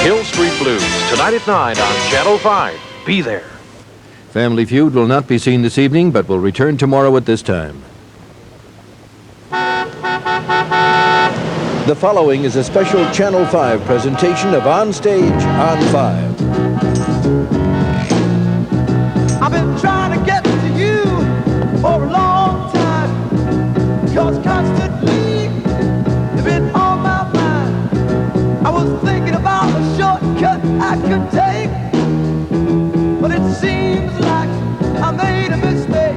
Hill Street Blues, tonight at 9 on Channel 5. Be there. Family Feud will not be seen this evening, but will return tomorrow at this time. The following is a special Channel 5 presentation of On Stage, On 5. I've been trying to get to you for a long time, 'cause constantly you've been on my mind. I was thinking about a shortcut I could take, but it seems like I made a mistake.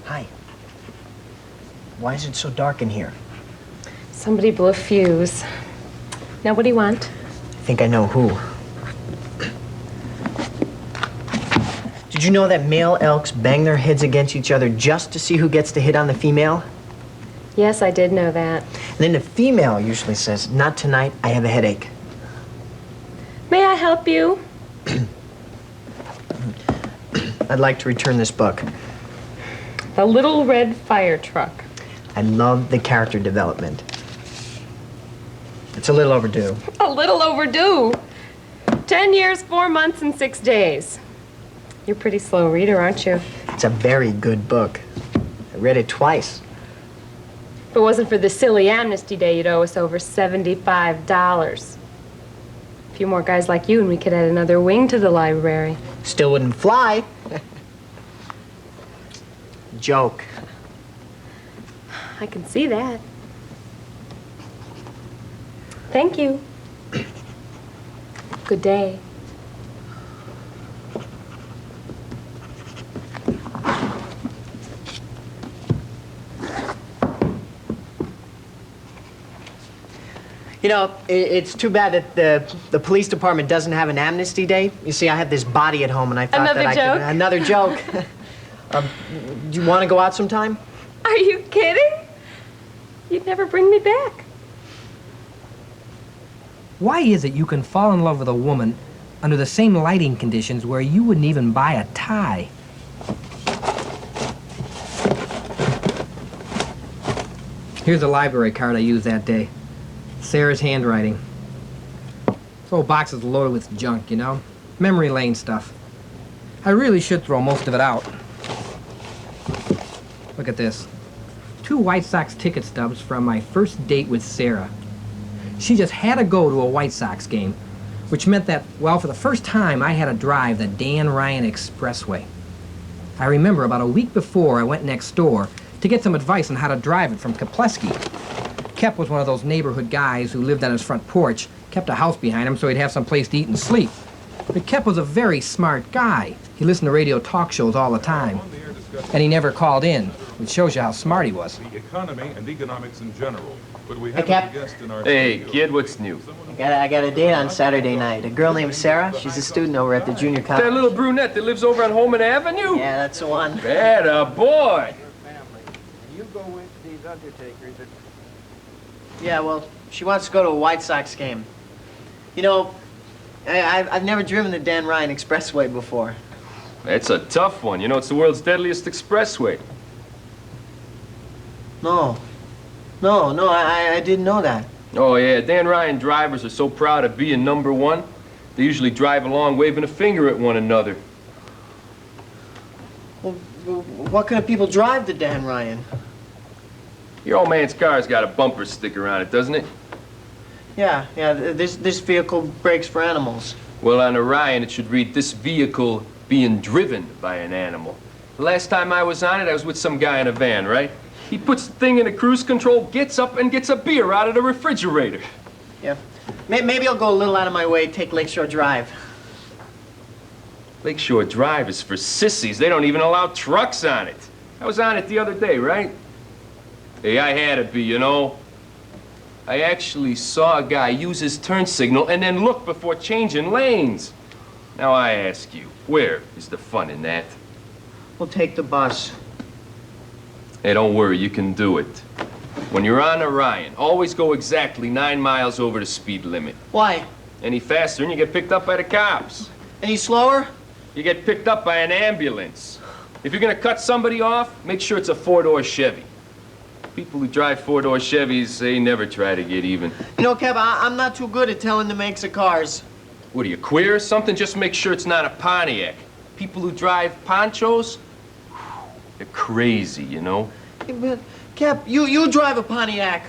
Hi. Why is it so dark in here? Somebody blew a fuse. Now, what do you want? I think I know who. Did you know that male elks bang their heads against each other just to see who gets to hit on the female? Yes, I did know that. And then the female usually says, "Not tonight, I have a headache." May I help you? I'd like to return this book. The Little Red Fire Truck. I love the character development. It's a little overdue. A little overdue. 10 years, 4 months, and 6 days. You're a pretty slow reader, aren't you? It's a very good book. I read it twice. If it wasn't for the silly amnesty day, you'd owe us over $75. A few more guys like you and we could add another wing to the library. Still wouldn't fly. Joke. I can see that. Thank you. Good day. You know, it's too bad that the police department doesn't have an amnesty day. You see, I have this body at home, and I thought Another that I joke? could... Another joke? Do you want to go out sometime? Are you kidding? You'd never bring me back. Why is it you can fall in love with a woman under the same lighting conditions where you wouldn't even buy a tie? Here's a library card I used that day. Sarah's handwriting. This whole box is loaded with junk, you know? Memory lane stuff. I really should throw most of it out. Look at this. 2 White Sox ticket stubs from my first date with Sarah. She just had to go to a White Sox game, which meant that, well, for the first time, I had to drive the Dan Ryan Expressway. I remember about a week before I went next door to get some advice on how to drive it from Kapleski. Kep was one of those neighborhood guys who lived on his front porch, kept a house behind him so he'd have some place to eat and sleep. But Kep was a very smart guy. He listened to radio talk shows all the time. And he never called in, which shows you how smart he was. The economy and economics in general. But we Hey, have Cap. a guest in our Hey, studio. kid, what's new? I got a date on Saturday night. A girl named Sarah. She's a student over at the junior college. That little brunette that lives over on Holman Avenue? Yeah, that's the one. Atta boy! You go with these undertakers. Yeah, well, she wants to go to a White Sox game. You know, I've never driven the Dan Ryan Expressway before. It's a tough one. You know, it's the world's deadliest expressway. No, I didn't know that. Oh, yeah, Dan Ryan drivers are so proud of being #1, they usually drive along waving a finger at one another. Well, what kind of people drive the Dan Ryan? Your old man's car's got a bumper sticker on it, doesn't it? Yeah, this vehicle brakes for animals. Well, on a Ryan, it should read, "This vehicle being driven by an animal." The last time I was on it, I was with some guy in a van, right? He puts the thing into cruise control, gets up, and gets a beer out of the refrigerator. Yeah. Maybe I'll go a little out of my way, take Lakeshore Drive. Lakeshore Drive is for sissies. They don't even allow trucks on it. I was on it the other day, right? Hey, I had to be, you know. I actually saw a guy use his turn signal and then look before changing lanes. Now I ask you, where is the fun in that? We'll take the bus. Hey, don't worry, you can do it. When you're on Orion, always go exactly 9 miles over the speed limit. Why? Any faster and you get picked up by the cops. Any slower? You get picked up by an ambulance. If you're gonna cut somebody off, make sure it's a 4-door Chevy. People who drive 4-door Chevys, they never try to get even. You know, Kev, I'm not too good at telling the makes of cars. What are you, queer or something? Just make sure it's not a Pontiac. People who drive ponchos, they're crazy, you know? Hey, but, Kev, you drive a Pontiac.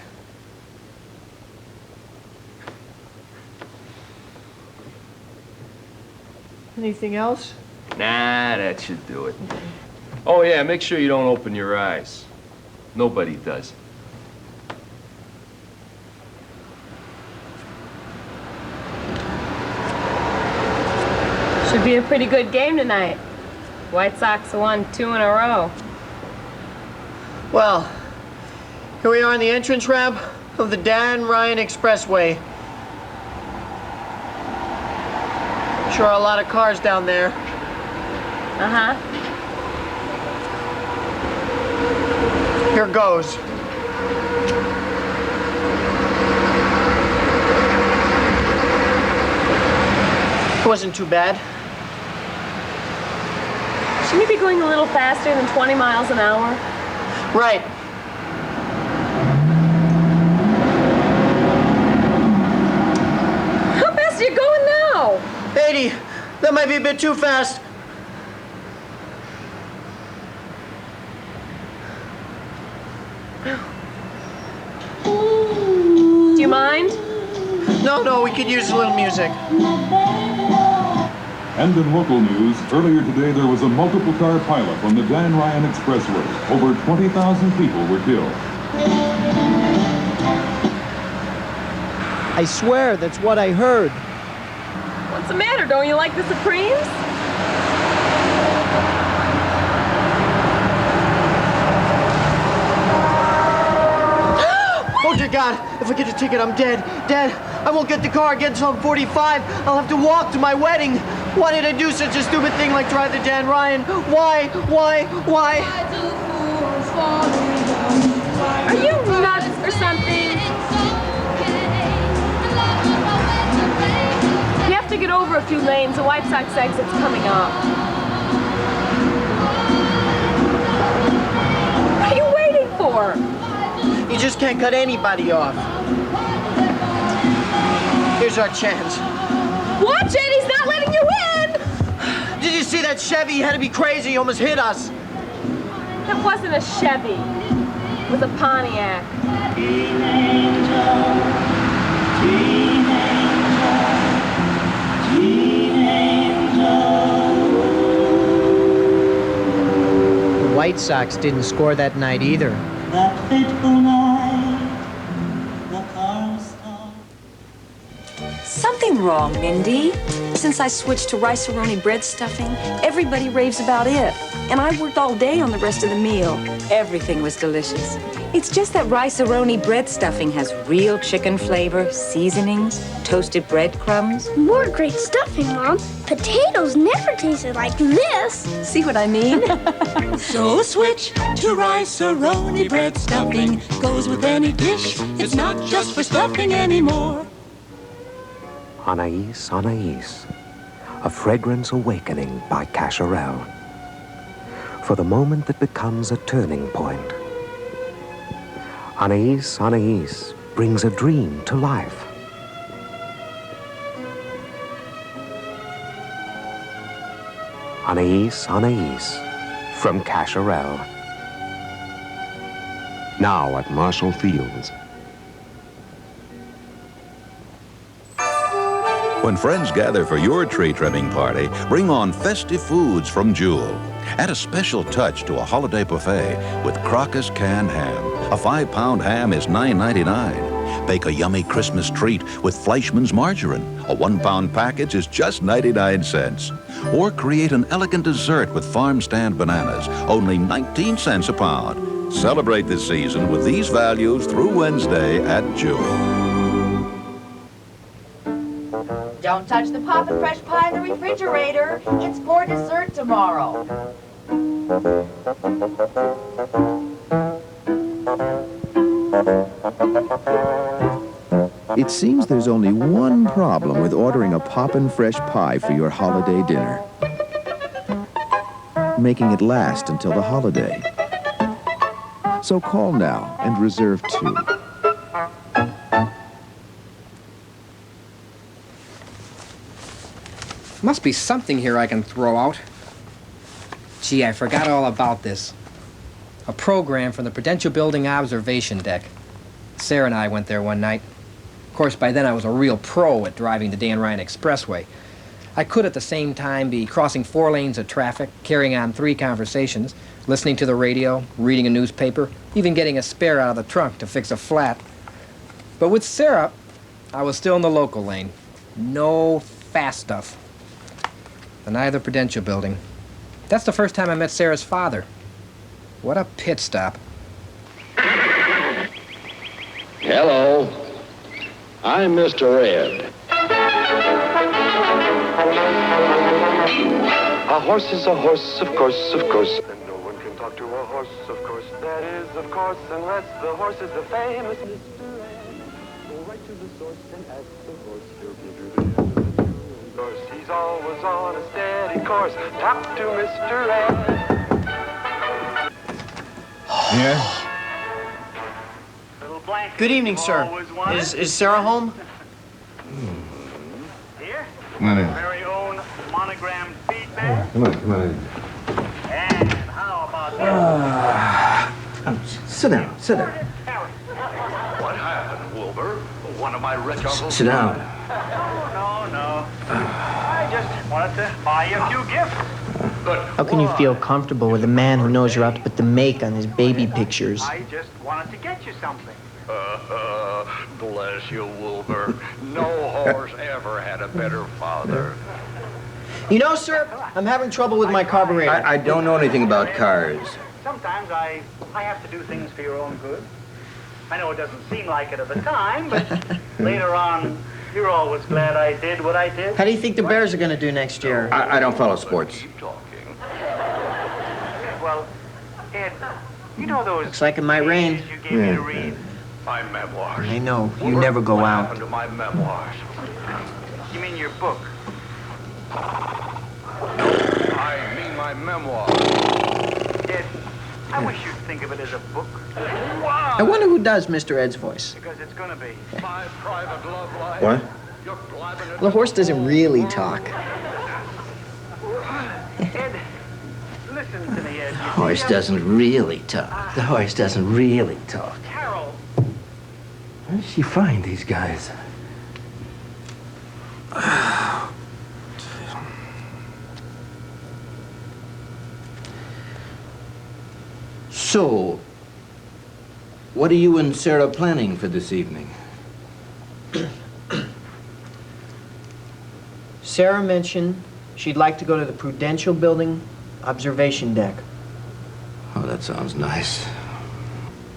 Anything else? Nah, that should do it. Oh yeah, make sure you don't open your eyes. Nobody does. Should be a pretty good game tonight. White Sox won 2 in a row. Well, here we are on the entrance ramp of the Dan Ryan Expressway. Sure are a lot of cars down there. Uh-huh. Here goes. It wasn't too bad. Shouldn't he be going a little faster than 20 miles an hour? Right. How fast are you going now? 80. That might be a bit too fast. Do you mind? No, we could use a little music. And in local news, earlier today there was a multiple-car pileup on the Dan Ryan Expressway. Over 20,000 people were killed. I swear that's what I heard. What's the matter? Don't you like the Supremes? Oh dear God, if I get a ticket, I'm dead. Dad, I won't get the car again until I'm 45. I'll have to walk to my wedding. Why did I do such a stupid thing like drive the Dan Ryan? Why? Are you nuts or something? You have to get over a few lanes. The White Sox exit's coming up. What are you waiting for? You just can't cut anybody off. Here's our chance. Watch it! He's not letting you in! Did you see that Chevy? He had to be crazy. He almost hit us. That wasn't a Chevy. It was a Pontiac. The White Sox didn't score that night either. That fateful night, the car stopped. Something wrong, Mindy. Since I switched to rice-a-roni bread stuffing, everybody raves about it. And I worked all day on the rest of the meal. Everything was delicious. It's just that rice-a-roni bread stuffing has real chicken flavor, seasonings, toasted breadcrumbs. More great stuffing, Mom. Potatoes never tasted like this. See what I mean? So switch to rice-a-roni bread stuffing. Goes with any dish. It's not just for stuffing anymore. Anais, Anais, a fragrance awakening by Cacharel. For the moment that becomes a turning point. Anais, Anais brings a dream to life. Anais, Anais from Cacharel. Now at Marshall Fields. When friends gather for your tree trimming party, bring on festive foods from Jewel. Add a special touch to a holiday buffet with Crocus canned ham. A 5-pound ham is $9.99. Bake a yummy Christmas treat with Fleischmann's margarine. A 1-pound package is just 99 cents. Or create an elegant dessert with farm stand bananas, only 19 cents a pound. Celebrate this season with these values through Wednesday at Jewel. Don't touch the Poppin' Fresh pie in the refrigerator. It's for dessert tomorrow. It seems there's only one problem with ordering a poppin' fresh pie for your holiday dinner. Making it last until the holiday. So call now and reserve 2. Must be something here I can throw out. Gee, I forgot all about this. A program from the Prudential Building observation deck. Sarah and I went there one night. Of course, by then I was a real pro at driving the Dan Ryan Expressway. I could at the same time be crossing 4 lanes of traffic, carrying on 3 conversations, listening to the radio, reading a newspaper, even getting a spare out of the trunk to fix a flat. But with Sarah, I was still in the local lane. No fast stuff. The night of the Prudential Building. That's the first time I met Sarah's father. What a pit stop. Hello. I'm Mr. Ed. A horse is a horse, of course, of course. And no one can talk to a horse, of course. That is, of course, unless the horse is the famous Mr. Ed. Go right to the source and ask the horse. He'll give you the answer that you endorse. He's always on a steady course. Talk to Mr. Ed. Yeah? Good evening, sir. Is Sarah home? Here? Come on in. Very own monogrammed feedback. Come on. And how about that? Sit down. What happened, Wilbur? One of my rich uncles? Sit down. No. I just wanted to buy you a few gifts. How can you feel comfortable with a man who knows you're out to put the make on his baby pictures? I just wanted to get you something. Bless you, Wilbur. No horse ever had a better father. You know, sir, I'm having trouble with my carburetor. I don't know anything about cars. Sometimes I have to do things for your own good. I know it doesn't seem like it at the time, but later on, you're always glad I did what I did. How do you think the Bears are going to do next year? I don't follow sports. Well, Ed, you know those... Looks like it might rain. You gave me to read? My memoirs. I know. You never go What out. happened to my memoirs? You mean your book? I mean my memoirs. Ed, I wish you'd think of it as a book. Wow! I wonder who does Mr. Ed's voice. Because it's gonna be. My private love life. What? You're blabbing it. The horse doesn't really talk. Ed, listen to me, Ed. The horse doesn't really talk. The horse doesn't really talk. Carol. Where does she find these guys? So, what are you and Sarah planning for this evening? Sarah mentioned she'd like to go to the Prudential Building observation deck. Oh, that sounds nice.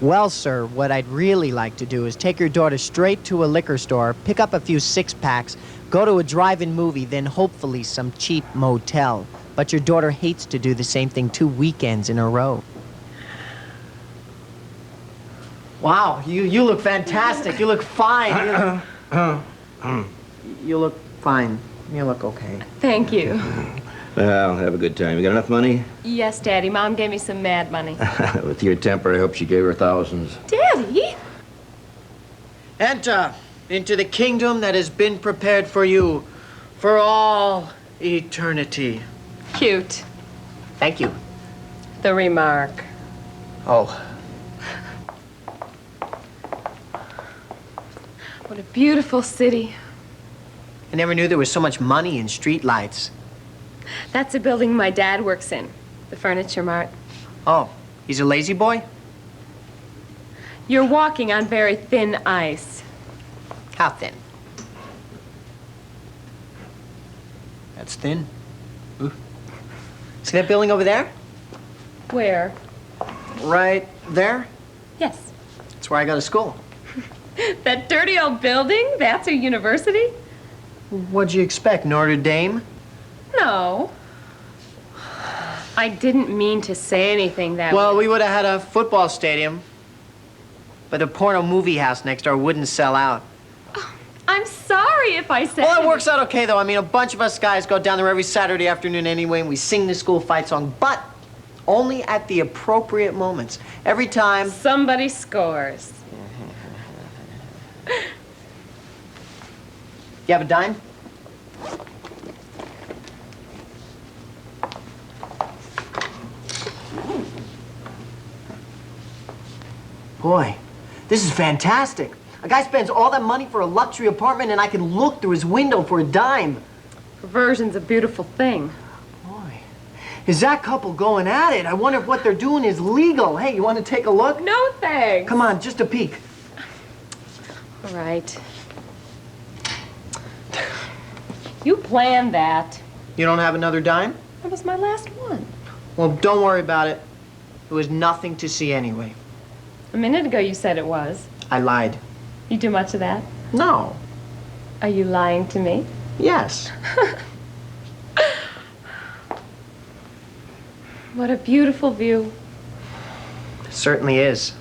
Well, sir, what I'd really like to do is take your daughter straight to a liquor store, pick up a few six-packs, go to a drive-in movie, then hopefully some cheap motel. But your daughter hates to do the same thing 2 weekends in a row. Wow, you look fantastic. You look fine. You look fine. You look okay. Thank you. Well, have a good time. You got enough money? Yes, Daddy. Mom gave me some mad money. With your temper, I hope she gave her thousands. Daddy? Enter into the kingdom that has been prepared for you for all eternity. Cute. Thank you. The remark. Oh. What a beautiful city. I never knew there was so much money in street lights. That's a building my dad works in, the Furniture Mart. Oh, he's a lazy boy? You're walking on very thin ice. How thin? That's thin. Ooh. See that building over there? Where? Right there? Yes. That's where I go to school. That dirty old building? That's a university? What'd you expect, Notre Dame? No. I didn't mean to say anything that Well, we would have had a football stadium. But a porno movie house next door wouldn't sell out. I'm sorry if I said... Well, it works out okay, though. I mean, a bunch of us guys go down there every Saturday afternoon anyway, and we sing the school fight song, but only at the appropriate moments. Every time... somebody scores. You have a dime? Boy, this is fantastic. A guy spends all that money for a luxury apartment and I can look through his window for a dime. Perversion's a beautiful thing. Boy, is that couple going at it? I wonder if what they're doing is legal. Hey, you want to take a look? No, thanks. Come on, just a peek. All right. You planned that. You don't have another dime? That was my last one. Well, don't worry about it. It was nothing to see anyway. A minute ago you said it was. I lied. You do much of that? No. Are you lying to me? Yes. What a beautiful view. It certainly is.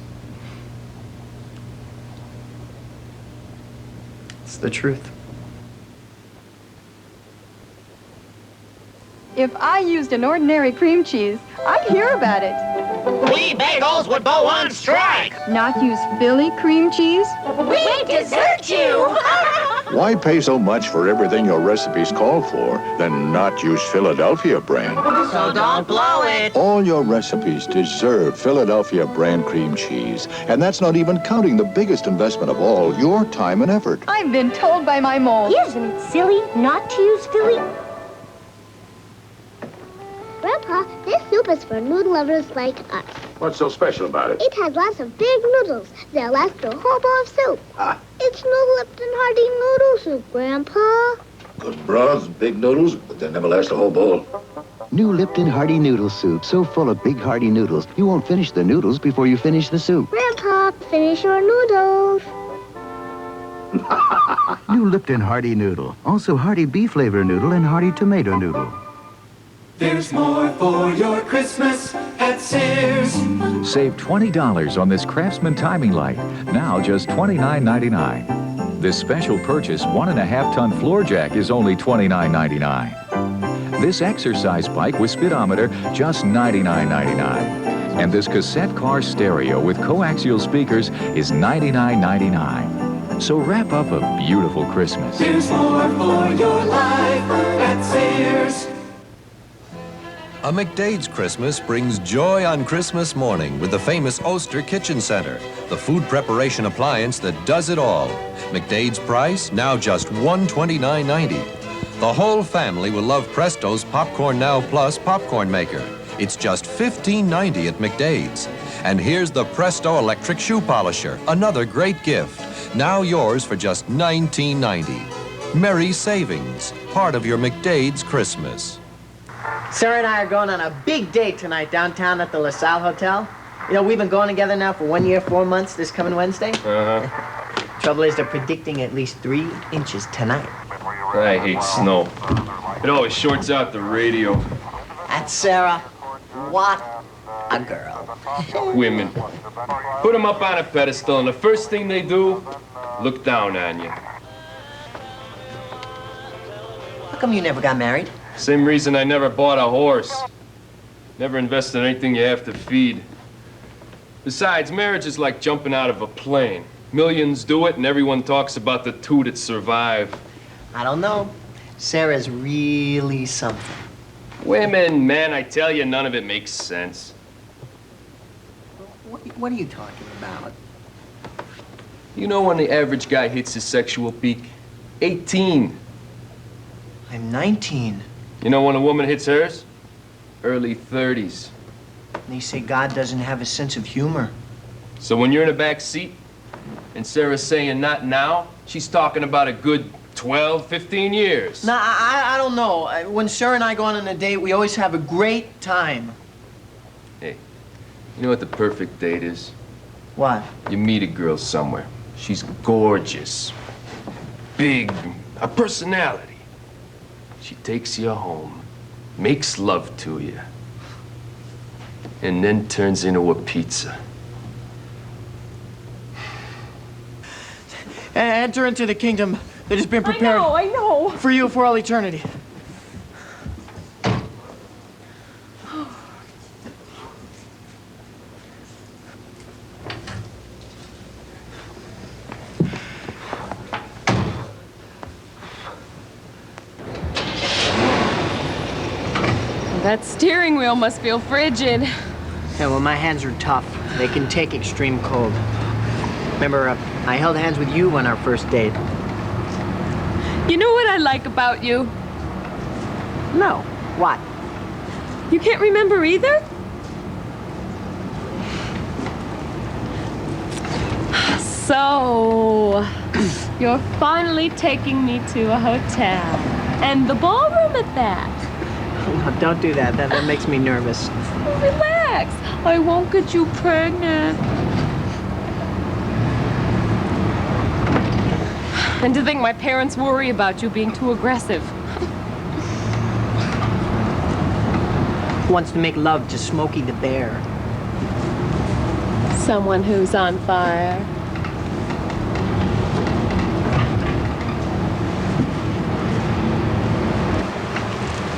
It's the truth. If I used an ordinary cream cheese, I'd hear about it. We bagels would go on strike. Not use Philly cream cheese? We desert you. Why pay so much for everything your recipes call for, then not use Philadelphia brand? So don't blow it. All your recipes deserve Philadelphia brand cream cheese. And that's not even counting the biggest investment of all, your time and effort. I've been told by my mold. Isn't it silly not to use Philly? Grandpa, this soup is for noodle lovers like us. What's so special about it? It has lots of big noodles. They'll last a whole bowl of soup. It's Noodle Lipton Hearty Noodle Soup, Grandpa. Good broths, big noodles, but they never last a whole bowl. New Lipton Hearty Noodle Soup, so full of big hearty noodles, you won't finish the noodles before you finish the soup. Grandpa, finish your noodles. New Lipton Hearty Noodle, also hearty beef flavor noodle and hearty tomato noodle. There's more for your Christmas at Sears. Save $20 on this Craftsman timing light, now just $29.99. This special purchase 1.5-ton floor jack is only $29.99. This exercise bike with speedometer, just $99.99. And this cassette car stereo with coaxial speakers is $99.99. So wrap up a beautiful Christmas. There's more for your life at Sears. A McDade's Christmas brings joy on Christmas morning with the famous Oster Kitchen Center, the food preparation appliance that does it all. McDade's price, now just $129.90. The whole family will love Presto's Popcorn Now Plus popcorn maker. It's just $15.90 at McDade's. And here's the Presto electric shoe polisher, another great gift. Now yours for just $19.90. Merry savings, part of your McDade's Christmas. Sarah and I are going on a big date tonight downtown at the LaSalle Hotel. You know, we've been going together now for 1 year, 4 months this coming Wednesday. Uh-huh. Trouble is, they're predicting at least 3 inches tonight. I hate snow. It always shorts out the radio. That's Sarah. What a girl. Women. Put them up on a pedestal, and the first thing they do, look down on you. How come you never got married? Same reason I never bought a horse. Never invested in anything you have to feed. Besides, marriage is like jumping out of a plane. Millions do it, and everyone talks about the 2 that survive. I don't know. Sarah's really something. Women, man, I tell you, none of it makes sense. What are you talking about? You know when the average guy hits his sexual peak? 18. I'm 19. You know when a woman hits hers? Early 30s. They say God doesn't have a sense of humor. So when you're in the back seat and Sarah's saying not now, she's talking about a good 12, 15 years. Nah, I don't know. When Sarah and I go on a date, we always have a great time. Hey, you know what the perfect date is? What? You meet a girl somewhere. She's gorgeous, big, a personality. She takes you home, makes love to you, and then turns into a pizza. Enter into the kingdom that has been prepared I know. for you for all eternity. That steering wheel must feel frigid. Yeah, well, my hands are tough. They can take extreme cold. Remember, I held hands with you on our first date. You know what I like about you? No. What? You can't remember either? So, you're finally taking me to a hotel. And the ballroom at that. No, don't do that. That makes me nervous. Relax. I won't get you pregnant. And to think my parents worry about you being too aggressive. Who wants to make love to Smokey the Bear? Someone who's on fire.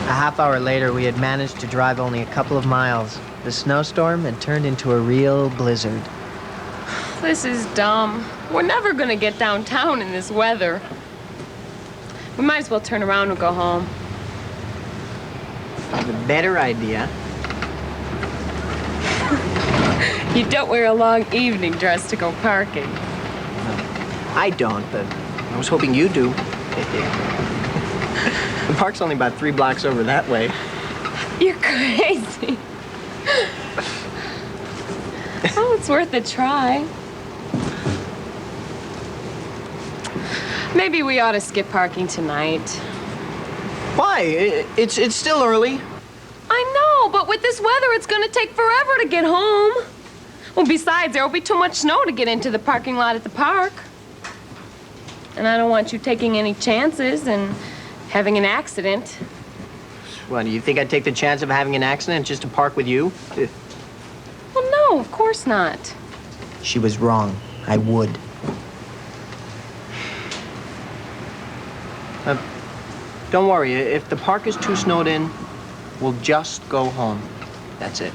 A half hour later, we had managed to drive only a couple of miles. The snowstorm had turned into a real blizzard. This is dumb. We're never gonna get downtown in this weather. We might as well turn around and go home. I have a better idea. You don't wear a long evening dress to go parking. I don't, but I was hoping you do. The park's only about 3 blocks over that way. You're crazy. Oh, it's worth a try. Maybe we ought to skip parking tonight. Why? It's still early. I know, but with this weather, it's gonna take forever to get home. Well, besides, there'll be too much snow to get into the parking lot at the park. And I don't want you taking any chances and having an accident. What, do you think I'd take the chance of having an accident just to park with you? Well, no, of course not. She was wrong. I would. Don't worry. If the park is too snowed in, we'll just go home. That's it.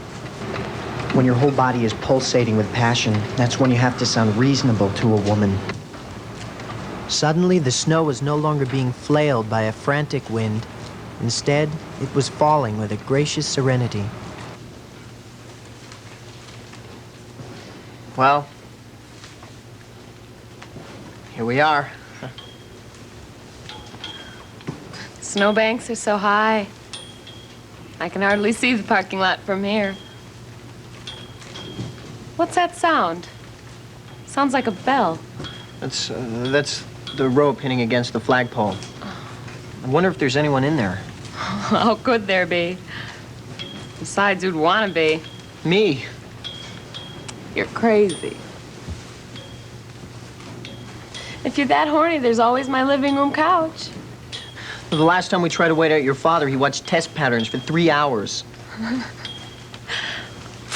When your whole body is pulsating with passion, that's when you have to sound reasonable to a woman. Suddenly, the snow was no longer being flailed by a frantic wind. Instead, it was falling with a gracious serenity. Well, here we are. Snowbanks are so high. I can hardly see the parking lot from here. What's that sound? Sounds like a bell. That's the rope hitting against the flagpole. I wonder if there's anyone in there. How could there be? Besides, who'd want to be? Me. You're crazy. If you're that horny, there's always my living room couch. The last time we tried to wait out your father, he watched test patterns for 3 hours.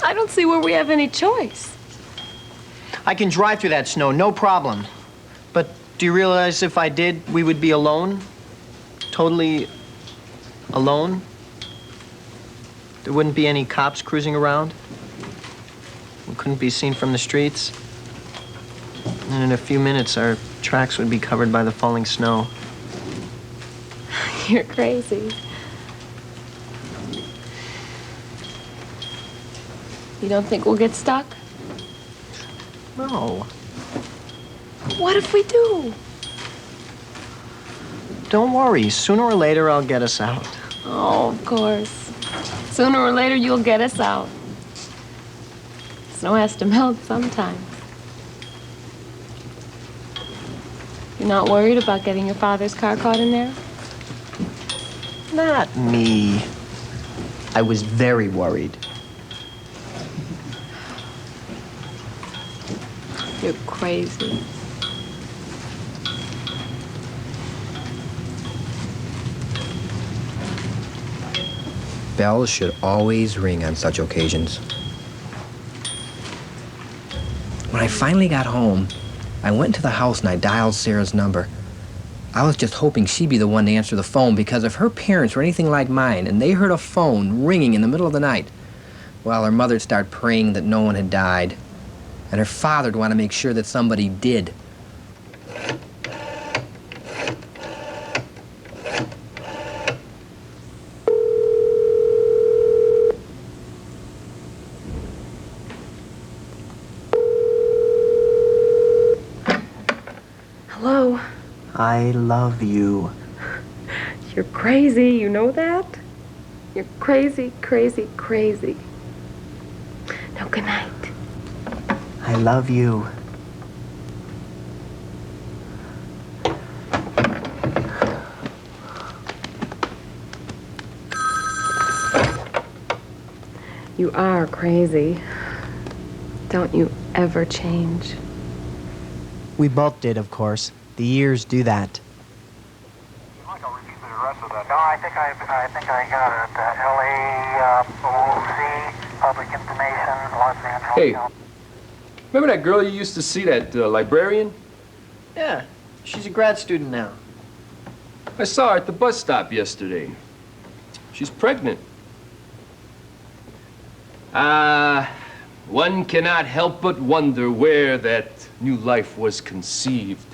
I don't see where we have any choice. I can drive through that snow, no problem. But do you realize if I did, we would be alone? Totally alone? There wouldn't be any cops cruising around? We couldn't be seen from the streets? And in a few minutes, our tracks would be covered by the falling snow. You're crazy. You don't think we'll get stuck? No. What if we do? Don't worry. Sooner or later, I'll get us out. Oh, of course. Sooner or later, you'll get us out. Snow has to melt sometime. You're not worried about getting your father's car caught in there? Not me. I was very worried. You're crazy. Bells should always ring on such occasions. When I finally got home, I went to the house and I dialed Sarah's number. I was just hoping she'd be the one to answer the phone, because if her parents were anything like mine and they heard a phone ringing in the middle of the night, well, her mother'd start praying that no one had died. And her father'd want to make sure that somebody did. Hello. I love you. You're crazy, you know that? You're crazy, crazy, crazy. No, good night. I love you. You are crazy. Don't you ever change. We both did, of course. The years do that. No, I think I got it. LAOC, Public Information, Los Angeles. Hey, remember that girl you used to see, that librarian? Yeah, she's a grad student now. I saw her at the bus stop yesterday. She's pregnant. One cannot help but wonder where that new life was conceived.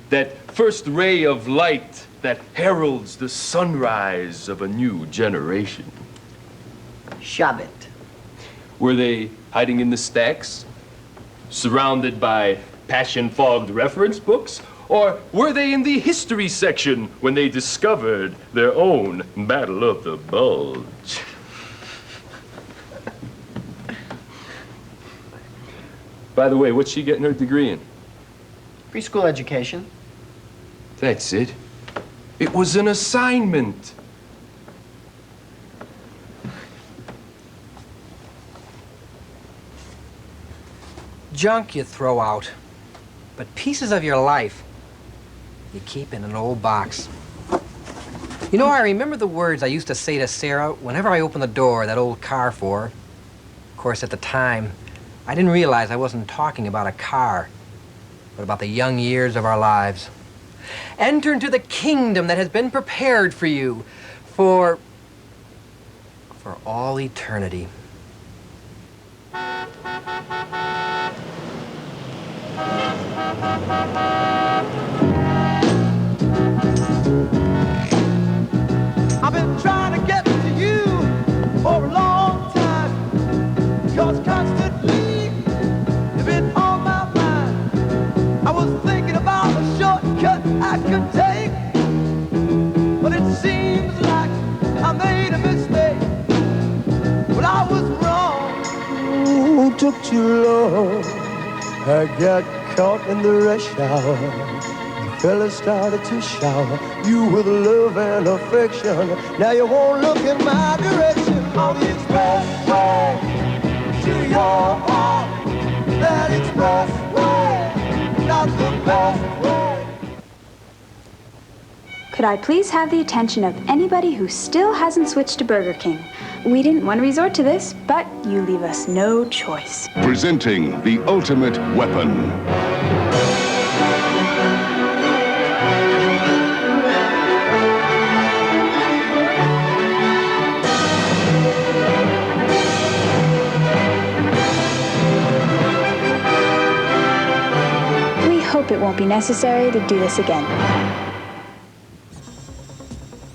That first ray of light that heralds the sunrise of a new generation. Shove it. Were they hiding in the stacks, surrounded by passion-fogged reference books? Or were they in the history section when they discovered their own Battle of the Bulge? By the way, what's she getting her degree in? Preschool education. That's it. It was an assignment. Junk you throw out, but pieces of your life you keep in an old box. You know, I remember the words I used to say to Sarah whenever I opened the door of that old car for her. Of course, at the time, I didn't realize I wasn't talking about a car, but about the young years of our lives. Enter into the kingdom that has been prepared for you for all eternity. I've been trying to get to you for a long time, 'cause constantly you've been on my mind. I was thinking about a shortcut I could take, but it seems like I made a mistake. But I was wrong. Ooh, took too long. I got caught in the rush hour. Fella started to shower you with love and affection. Now you won't look in my direction. On the expressway to your heart, that expressway, not the best way. Could I please have the attention of anybody who still hasn't switched to Burger King? We didn't want to resort to this, but you leave us no choice. Presenting the ultimate weapon. We hope it won't be necessary to do this again.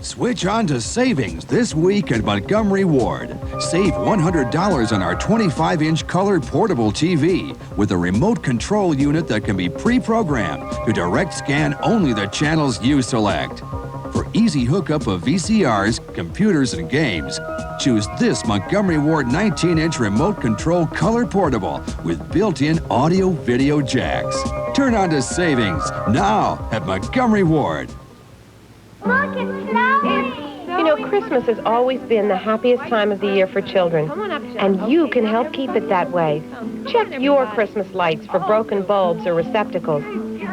Switch on to savings this week at Montgomery Ward. Save $100 on our 25-inch color portable TV with a remote control unit that can be pre-programmed to direct scan only the channels you select. For easy hookup of VCRs, computers, and games, choose this Montgomery Ward 19-inch remote control color portable with built-in audio-video jacks. Turn on to savings now at Montgomery Ward. Look, it's snowing. You know, Christmas has always been the happiest time of the year for children, and you can help keep it that way. Check your Christmas lights for broken bulbs or receptacles,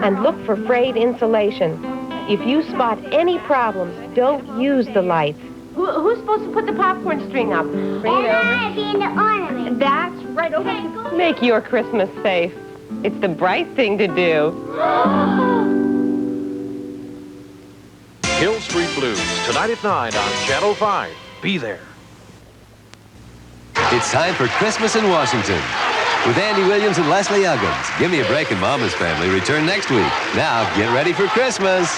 and look for frayed insulation. If you spot any problems, don't use the lights. Who's supposed to put the popcorn string up? And I being the ornament. That's right. Okay. Make your Christmas safe. It's the bright thing to do. Hill Street Blues, tonight at 9 on Channel 5. Be there. It's time for Christmas in Washington with Andy Williams and Leslie Uggams. Give Me a Break and Mama's Family return next week. Now, get ready for Christmas.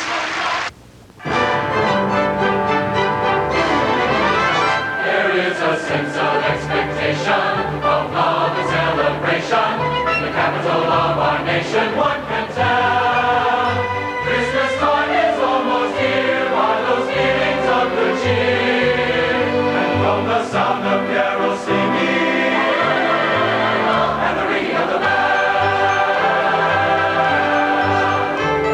There is a sense of expectation, of love and celebration, in the capital of our nation, one can tell. Christmas time is almost here, by those feelings of good cheer, and from the sound of carol singing, and the ringing of the bell,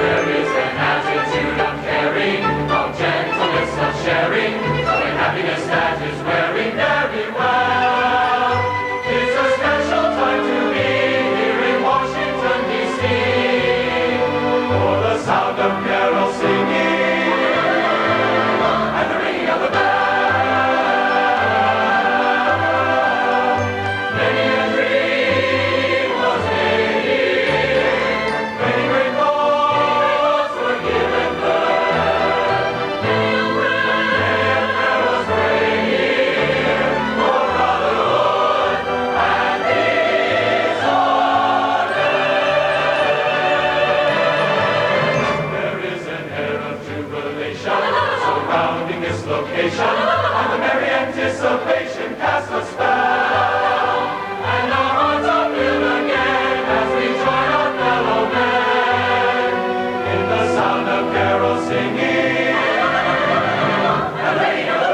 there is an attitude of caring, of gentleness, of sharing, of happiness that is wearing very well. It's a special time to be here in Washington, D.C., for the sound of carol singing and the ringing of the bell. Many a dream was made here, many great thoughts were given birth. Many a prayer was prayed here for brotherhood and peace on earth. There is an air of jubilation surrounding this location, and the merry anticipation casts a spell. And our hearts are filled again as we join our fellow men in the sound of carol singing and ringing of the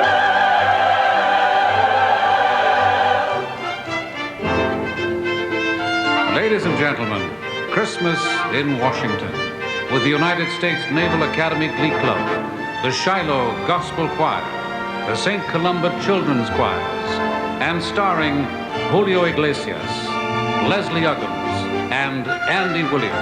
bell. Ladies and gentlemen, Christmas in Washington with the United States Naval Academy Glee Club, the Shiloh Gospel Choir, the St. Columba Children's Choirs, and starring Julio Iglesias, Leslie Uggams, and Andy Williams.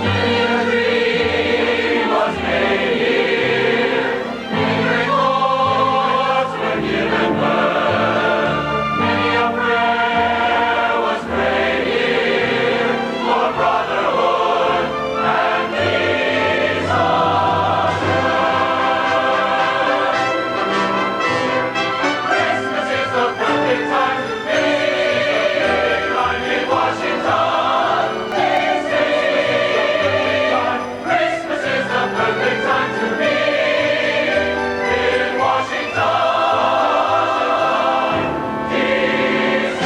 Many a dream was made here, many great thoughts were given birth. Many a prayer was prayed here for brotherhood and peace on earth. Christmas is the perfect time to be. I'm in Washington, D.C. Christmas is the perfect time to be in Washington, D.C.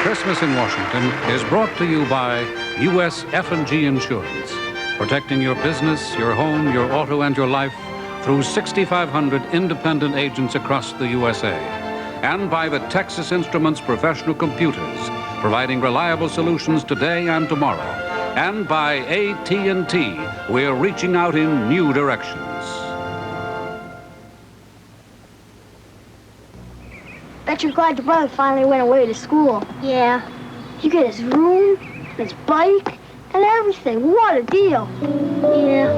Christmas in Washington is brought to you by U.S. F&G Insurance, protecting your business, your home, your auto, and your life through 6,500 independent agents across the USA. And by the Texas Instruments Professional Computers, providing reliable solutions today and tomorrow. And by AT&T, we're reaching out in new directions. Bet you're glad your brother finally went away to school. Yeah. You get his room, his bike, and everything. What a deal. Yeah.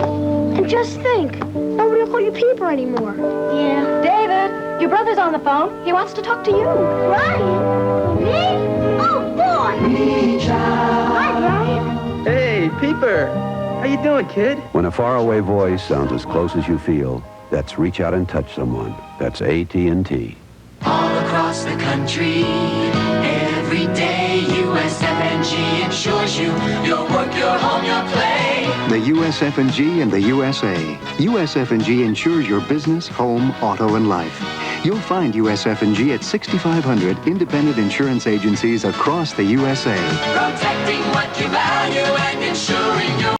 And just think, nobody will call you Peeper anymore. Yeah. David, your brother's on the phone. He wants to talk to you. Ryan? Me? Oh, boy. Hi, Ryan. Hey, Peeper. How you doing, kid? When a faraway voice sounds as close as you feel, that's reach out and touch someone. That's AT&T. All across the country, every day, USF&G insures you. Your work, your home, your play. The USF&G and the USA. USF&G insures your business, home, auto, and life. You'll find USF&G at 6,500 independent insurance agencies across the USA. Protecting what you value and insuring your